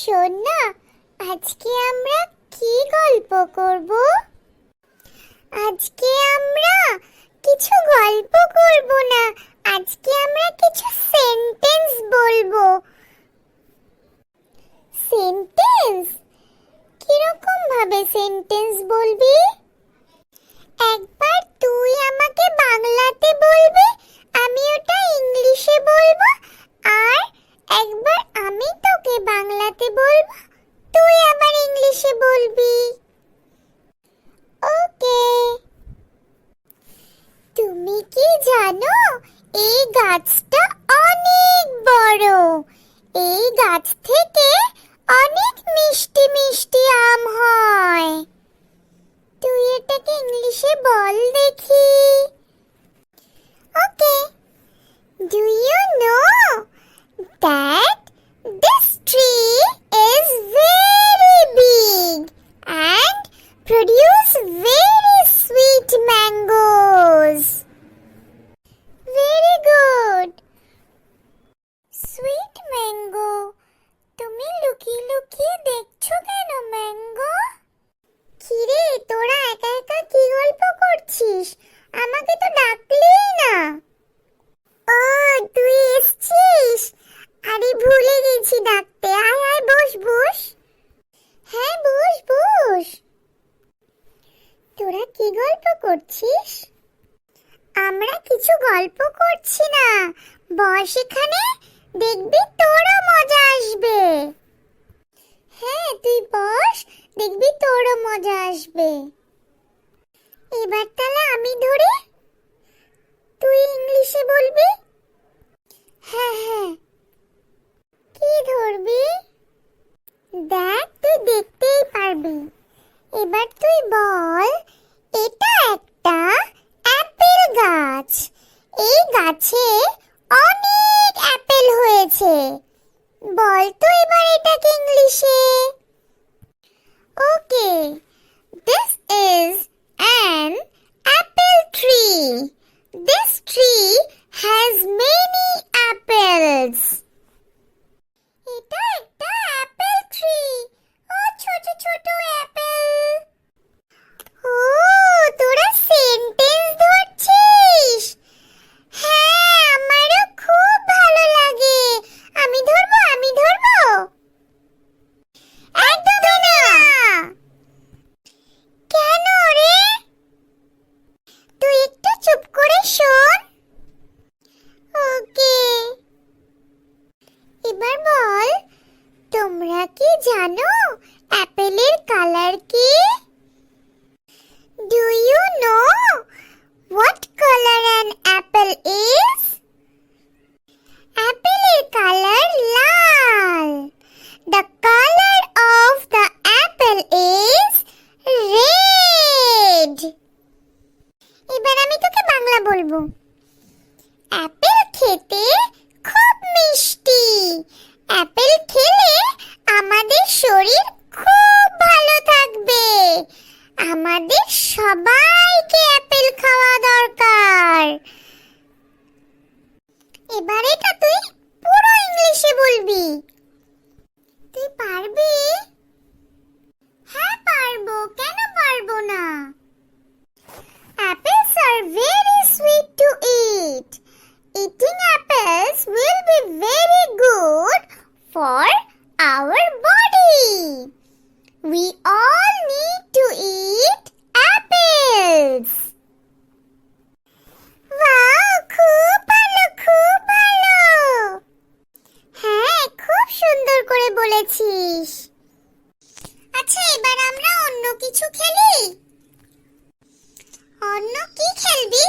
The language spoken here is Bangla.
শোন না, আজকে আমরা কি গল্প করব? আজকে আমরা কিছু গল্প করব না, আজকে আমরা কিছু সেন্টেন্স বলবো। সেন্টেন্স? কিরকম ভাবে সেন্টেন্স বলবি? একবার তুই আমাকে বাংলাতে বলবি, আমি ওটা ইংলিশে বলবো, আর একবার আমি তোকে বাংলাতে বলবো, তুই আবার ইংলিশে বলবি। ওকে। তুমি কি জানো এই গাছটা অনেক বড়? এই গাছ থেকে অনেক মিষ্টি মিষ্টি আম হয়। তুই এটাকে ইংলিশে বল দেখি। ওকে। Do you know that this tree is very big and produce very sweet mangoes? Very good. Sweet mango. তুমি লুকিয়ে লুকিয়ে দেখছো কেন ম্যাঙ্গো? কিরে, তোরা একা একা কি গল্প করছিস? আমাকে তো ডাকলিই না। ও, তুই এসেছিস? আরে ভুলে গেছি ডাকতে। আয় আয়, বস বস। হ্যাঁ, বস বস। তোরা কি গল্প করছিস? আমরা কিছু গল্প করছি না, বস এখানে, দেখবি তোরও মজা আসবে। হ্যাঁ, তুই বস, দেখবি তোরও মজা আসবে। এবার তাহলে আমি ধরে, তুই ইংলিশে বলবি। হ্যাঁ হ্যাঁ। কি ধরবি? দেখ, তুই দেখতেই পারবি। এবার তুই বল, এটা একটা অ্যাপেল গাছ। এই গাছে অনেক অ্যাপেল হয়েছে। বল তো এবার এটাকে ইংলিশে। ওকে। This is an apple tree. This tree has many apples. এটা একটা অ্যাপেল ট্রি। ও ছোট ছোট অ্যাপেল। ও, তোরা সেন্টেন্স ধরছিস? হ্যাঁ, আমারও খুব ভালো লাগে। আমি ধরবো, আমি ধরবো। একদম না। কেন রে? তুই একটু চুপ করে শোন। ওকে। এবার বল, তোমরা কি জানো অ্যাপেলের কালার কি? Do you know what color an apple is? অ্যাপেলের কালার লাল। The color of the apple is red. এবার আমি তোকে বাংলা বলবো। অ্যাপেল খেতে খুব মিষ্টি। অ্যাপেল খেলে আমাদের শরীর খুব ভালো থাকবে। আমাদের সবাইকে অ্যাপেল খাওয়া দরকার। এবার এটা তুই পুরো ইংলিশে বলবি। তুই পারবি? হ্যাঁ পারবো, কেন পারবো না? Apples are very sweet to eat. Eating apples will be very good for our body. We all need to eat apples. Wow, খুব ভালো, খুব ভালো। হ্যাঁ, খুব সুন্দর করে বলেছিস। আচ্ছা, এবার আমরা অন্য কিছু খেলি। অন্য কি খেলবি?